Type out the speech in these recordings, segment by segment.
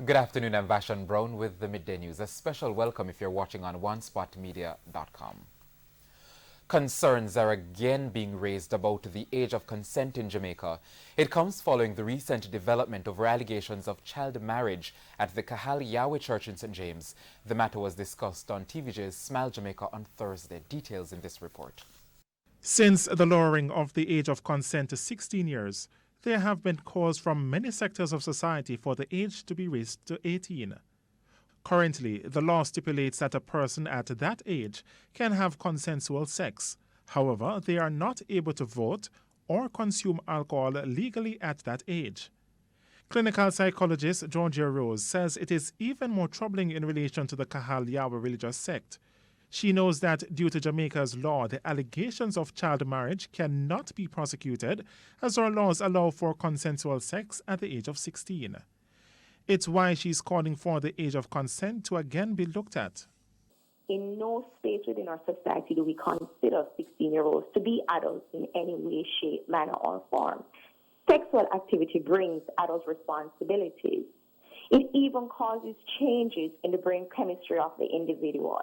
Good afternoon, I'm Vashan Brown with the Midday News. A special welcome if you're watching on onespotmedia.com. Concerns are again being raised about the age of consent in Jamaica. It comes following the recent development over allegations of child marriage at the Kahal Yahweh Church in St. James. The matter was discussed on TVJ's Smile Jamaica on Thursday. Details in this report. Since the lowering of the age of consent to 16 years, there have been calls from many sectors of society for the age to be raised to 18. Currently, the law stipulates that a person at that age can have consensual sex. However, they are not able to vote or consume alcohol legally at that age. Clinical psychologist Georgia Rose says it is even more troubling in relation to the Kahal Yahweh religious sect. She knows that due to Jamaica's law, the allegations of child marriage cannot be prosecuted as our laws allow for consensual sex at the age of 16. It's why she's calling for the age of consent to again be looked at. In no space within our society do we consider 16-year-olds to be adults in any way, shape, manner, or form. Sexual activity brings adult responsibilities. It even causes changes in the brain chemistry of the individual.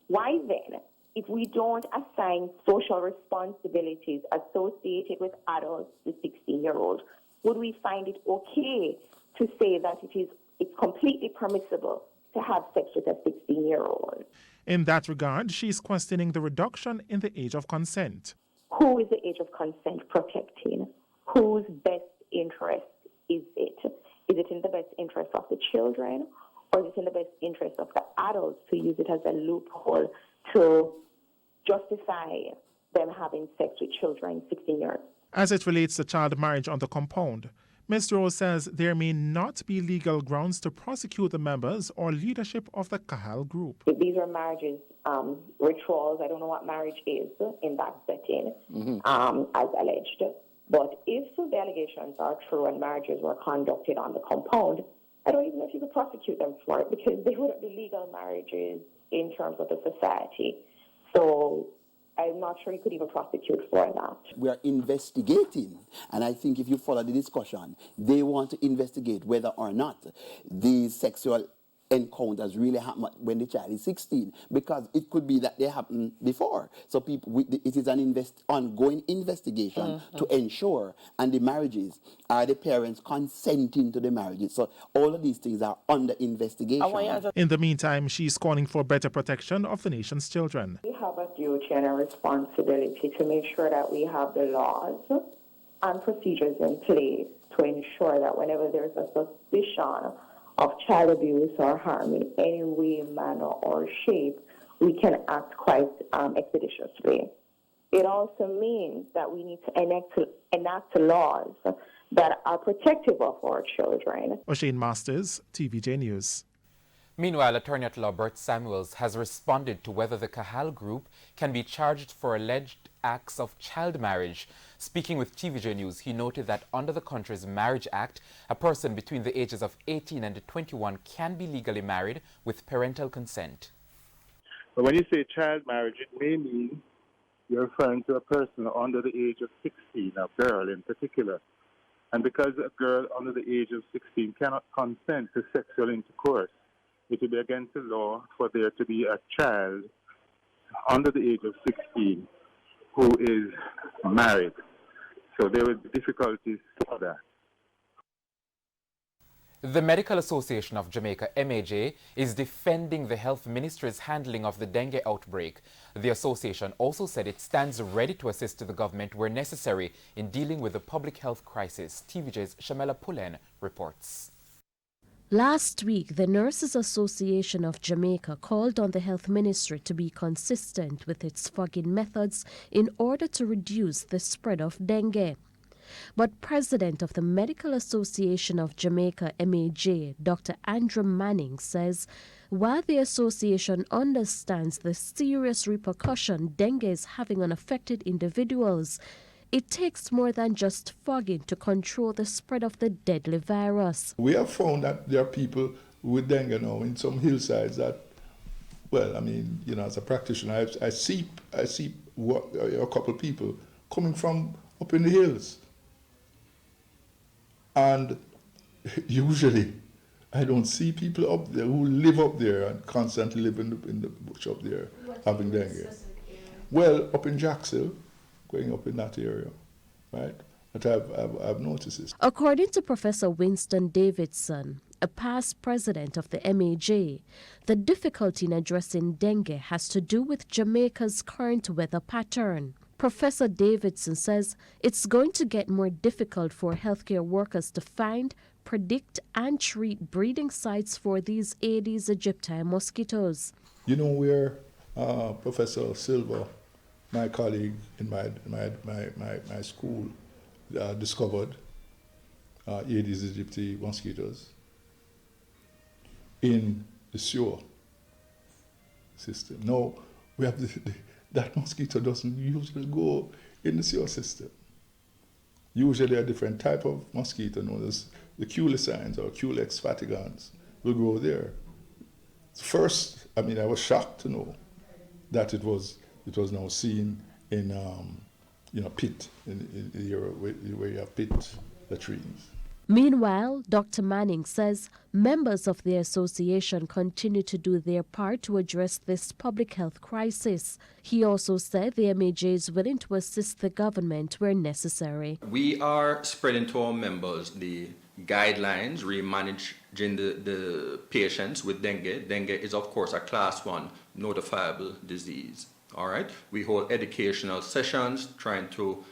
Why then, if we don't assign social responsibilities associated with adults to 16-year-olds, would we find it okay to say that it's completely permissible to have sex with a 16-year-old? In that regard, she's questioning the reduction in the age of consent. Who is the age of consent protecting? Whose best interest is it? Is it in the best interest of the children, or is it in the best interest of the adults to use it as a loophole to justify them having sex with children 16 years? As it relates to child marriage on the compound, Ms. Rose says there may not be legal grounds to prosecute the members or leadership of the Kahal group. If these are marriages, rituals, I don't know what marriage is in that setting, as alleged. But if the allegations are true and marriages were conducted on the compound, I don't even know if you could prosecute them for it because they wouldn't be legal marriages in terms of the society. So I'm not sure you could even prosecute for that. We are investigating, and I think if you follow the discussion, they want to investigate whether or not these sexual encounters really happen when the child is 16, because it could be that they happened before. So it is an ongoing investigation to ensure, and the marriages, are the parents consenting to the marriages? So all of these things are under investigation. In the meantime, she's calling for better protection of the nation's children. We have a duty and a responsibility to make sure that we have the laws and procedures in place to ensure that whenever there's a suspicion of child abuse or harm in any way, manner, or shape, we can act quite expeditiously. It also means that we need to enact laws that are protective of our children. O'Shane Masters, TVJ News. Meanwhile, Attorney-at-Law Bert Samuels has responded to whether the Kahal group can be charged for alleged acts of child marriage. Speaking with TVJ News, he noted that under the country's Marriage Act, a person between the ages of 18 and 21 can be legally married with parental consent. But when you say child marriage, it may mean you're referring to a person under the age of 16, a girl in particular. And because a girl under the age of 16 cannot consent to sexual intercourse, it will be against the law for there to be a child under the age of 16 who is married. So there will be difficulties for that. The Medical Association of Jamaica, MAJ, is defending the health ministry's handling of the dengue outbreak. The association also said it stands ready to assist the government where necessary in dealing with the public health crisis. TVJ's Shamela Pullen reports. Last week, the Nurses Association of Jamaica called on the Health Ministry to be consistent with its fogging methods in order to reduce the spread of dengue. But President of the Medical Association of Jamaica, MAJ, Dr. Andrew Manning, says while the association understands the serious repercussion dengue is having on affected individuals, it takes more than just fogging to control the spread of the deadly virus. We have found that there are people with dengue now in some hillsides that, well, I mean, you know, as a practitioner, I see a couple of people coming from up in the hills. And usually I don't see people up there who live up there and constantly live in the bush up there having dengue. Well, up in Jacksonville, going up in that area, right? But I've noticed this. According to Professor Winston Davidson, a past president of the MAJ, the difficulty in addressing dengue has to do with Jamaica's current weather pattern. Professor Davidson says it's going to get more difficult for healthcare workers to find, predict, and treat breeding sites for these Aedes aegypti mosquitoes. You know where Professor Silva, my colleague in my school, discovered Aedes aegypti mosquitoes? In the sewer system. No, we have that mosquito doesn't usually go in the sewer system. Usually a different type of mosquito known as the culicines or Culex fatigans will grow there. First, I was shocked to know that it was now seen in pit in the area where you have pit latrines. Meanwhile, Dr. Manning says members of the association continue to do their part to address this public health crisis. He also said the MAJ is willing to assist the government where necessary. We are spreading to our members the guidelines re-managing the patients with dengue. Dengue is, of course, a class 1 notifiable disease. All right? We hold educational sessions trying to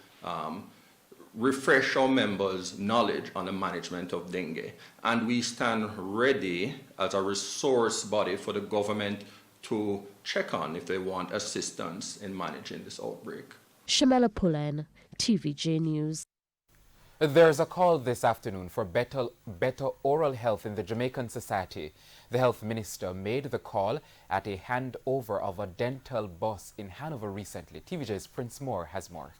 refresh our members' knowledge on the management of dengue. And we stand ready as a resource body for the government to check on if they want assistance in managing this outbreak. Shamela Pullen, TVJ News. There's a call this afternoon for better oral health in the Jamaican society. The health minister made the call at a handover of a dental bus in Hanover recently. TVJ's Prince Moore has more.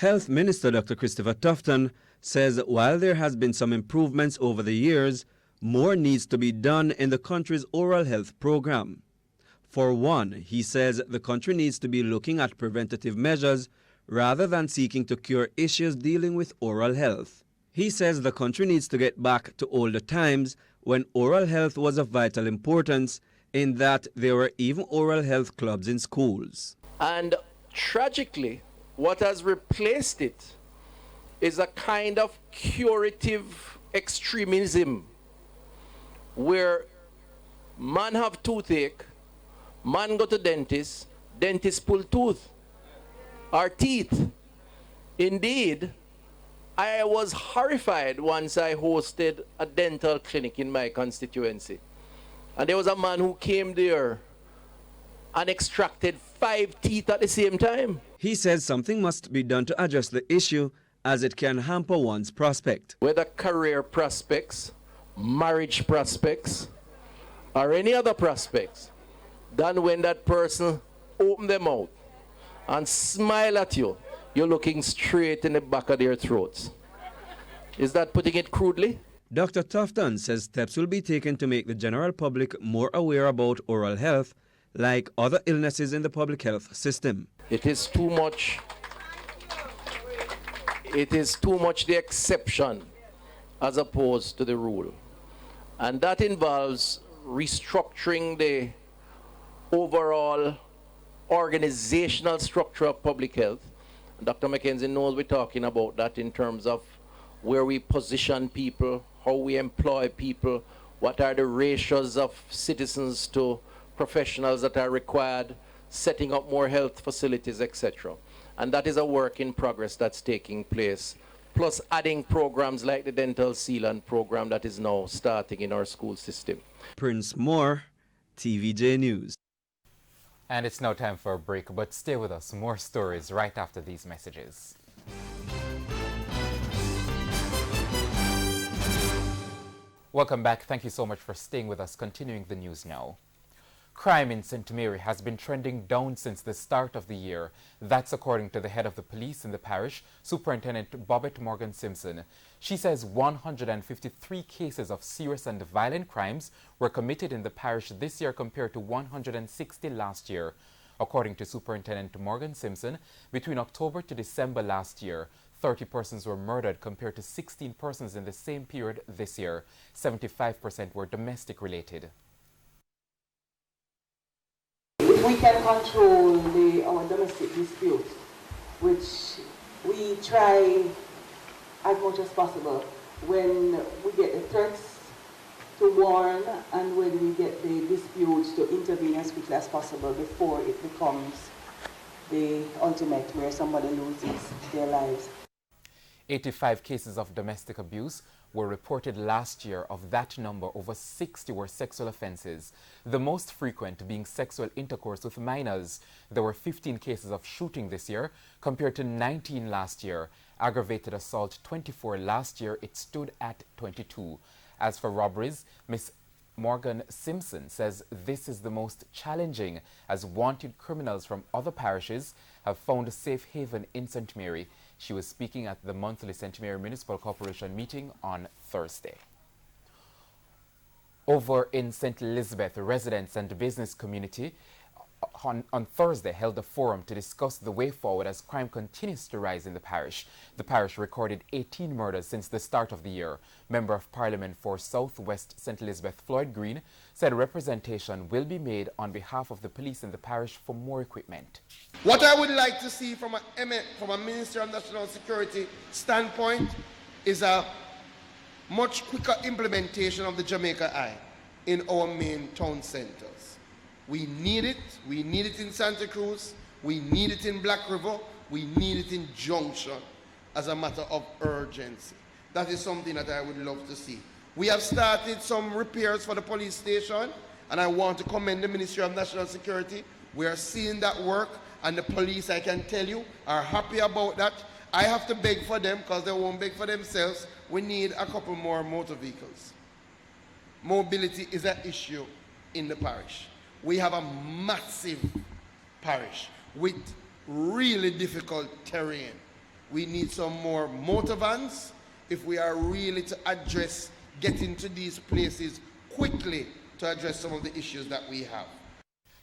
Health Minister Dr. Christopher Tufton says while there has been some improvements over the years, more needs to be done in the country's oral health program. For one, he says the country needs to be looking at preventative measures rather than seeking to cure issues dealing with oral health. He says the country needs to get back to older times when oral health was of vital importance, in that there were even oral health clubs in schools. And tragically, what has replaced it is a kind of curative extremism where man have toothache, man go to dentist, dentist pull tooth or teeth. Indeed, I was horrified once I hosted a dental clinic in my constituency. And there was a man who came there and extracted 5 teeth at the same time. He says something must be done to address the issue, as it can hamper one's prospect. Whether career prospects, marriage prospects, or any other prospects, then when that person open their mouth and smile at you, you're looking straight in the back of their throats. Is that putting it crudely? Dr. Tufton says steps will be taken to make the general public more aware about oral health, like other illnesses in the public health system. It is too much the exception as opposed to the rule. And that involves restructuring the overall organizational structure of public health. Dr. McKenzie knows we're talking about that in terms of where we position people, how we employ people, what are the ratios of citizens to professionals that are required, setting up more health facilities, etc. And that is a work in progress that's taking place, plus adding programs like the dental sealant program that is now starting in our school system. Prince Moore, TVJ News. And it's now time for a break, but stay with us. More stories right after these messages. Welcome back. Thank you so much for staying with us. Continuing the news now. Crime in St. Mary has been trending down since the start of the year. That's according to the head of the police in the parish, Superintendent Bobette Morgan Simpson. She says 153 cases of serious and violent crimes were committed in the parish this year compared to 160 last year. According to Superintendent Morgan Simpson, between October to December last year, 30 persons were murdered compared to 16 persons in the same period this year. 75% were domestic related. If we can control our domestic disputes, which we try as much as possible, when we get the threats to warn and when we get the disputes to intervene as quickly as possible before it becomes the ultimate where somebody loses their lives. 85 cases of domestic abuse were reported last year. Of that number, over 60 were sexual offenses, the most frequent being sexual intercourse with minors. There were 15 cases of shooting this year compared to 19 last year. Aggravated assault 24 last year, it stood at 22. As for robberies, Ms. Morgan Simpson says this is the most challenging as wanted criminals from other parishes have found a safe haven in St. Mary. She was speaking at the monthly St. Mary Municipal Corporation meeting on Thursday. Over in St. Elizabeth, residents and business community on Thursday held a forum to discuss the way forward as crime continues to rise in the parish. The parish recorded 18 murders since the start of the year. Member of Parliament for South West St. Elizabeth Floyd Green said representation will be made on behalf of the police in the parish for more equipment. What I would like to see from a Minister of National Security standpoint is a much quicker implementation of the Jamaica Eye in our main town centers. We need it. We need it in Santa Cruz. We need it in Black River. We need it in Junction as a matter of urgency. That is something that I would love to see. We have started some repairs for the police station, and I want to commend the Ministry of National Security. We are seeing that work, and the police, I can tell you, are happy about that. I have to beg for them because they won't beg for themselves. We need a couple more motor vehicles. Mobility is an issue in the parish. We have a massive parish with really difficult terrain. We need some more motor vans if we are really to address getting to these places quickly to address some of the issues that we have.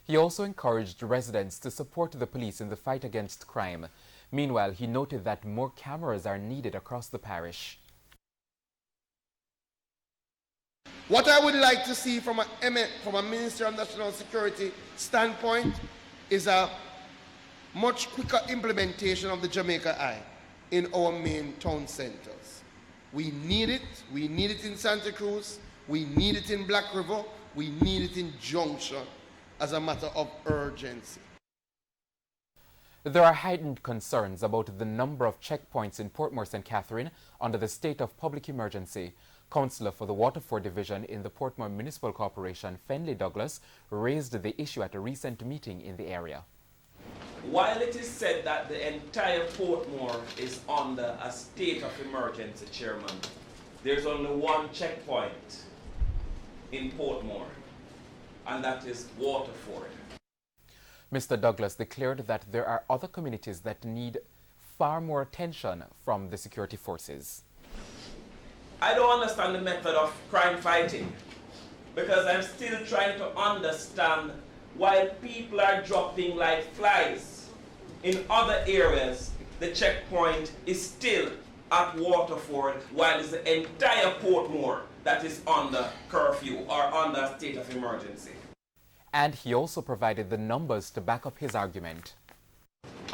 He also encouraged residents to support the police in the fight against crime. Meanwhile, he noted that more cameras are needed across the parish. What I would like to see from a Minister of National Security standpoint is a much quicker implementation of the Jamaica Eye in our main town centers. We need it. We need it in Santa Cruz. We need it in Black River. We need it in Junction as a matter of urgency. There are heightened concerns about the number of checkpoints in Portmore St. Catherine under the state of public emergency. Councillor for the Waterford Division in the Portmore Municipal Corporation, Fenley Douglas, raised the issue at a recent meeting in the area. While it is said that the entire Portmore is under a state of emergency, Chairman, there's only one checkpoint in Portmore, and that is Waterford. Mr. Douglas declared that there are other communities that need far more attention from the security forces. I don't understand the method of crime fighting because I'm still trying to understand why people are dropping like flies in other areas. The checkpoint is still at Waterford while it's the entire Portmore that is under curfew or under a state of emergency. And he also provided the numbers to back up his argument.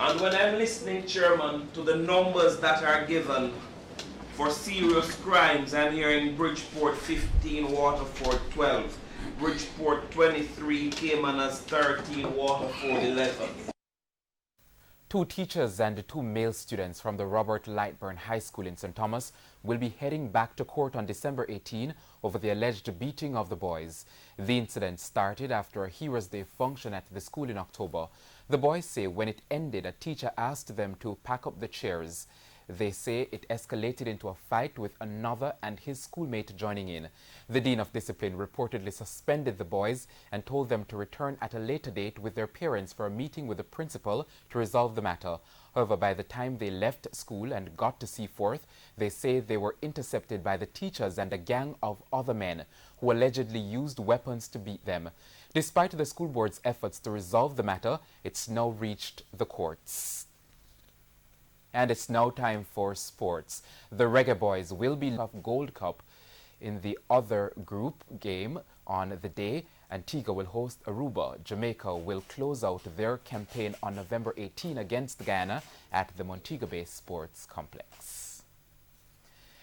And when I'm listening, Chairman, to the numbers that are given for serious crimes, I'm hearing Bridgeport 15, Waterford 12, Bridgeport 23, Caymanas 13, Waterford 11. 2 teachers and 2 male students from the Robert Lightburn High School in St. Thomas will be heading back to court on December 18 over the alleged beating of the boys. The incident started after a Heroes Day function at the school in October. The boys say when it ended, a teacher asked them to pack up the chairs. They say it escalated into a fight with another and his schoolmate joining in. The Dean of Discipline reportedly suspended the boys and told them to return at a later date with their parents for a meeting with the principal to resolve the matter. However, by the time they left school and got to Seaforth, they say they were intercepted by the teachers and a gang of other men who allegedly used weapons to beat them. Despite the school board's efforts to resolve the matter, it's now reached the courts. And it's now time for sports. The Reggae Boys will be of Gold Cup in the other group game on the day. Antigua will host Aruba. Jamaica will close out their campaign on November 18 against Ghana at the Montego Bay Sports Complex.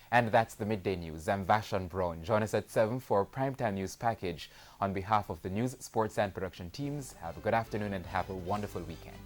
And that's the Midday News. I'm Vashon Brown. Join us at 7 for Primetime News Package. On behalf of the news, sports and production teams, have a good afternoon and have a wonderful weekend.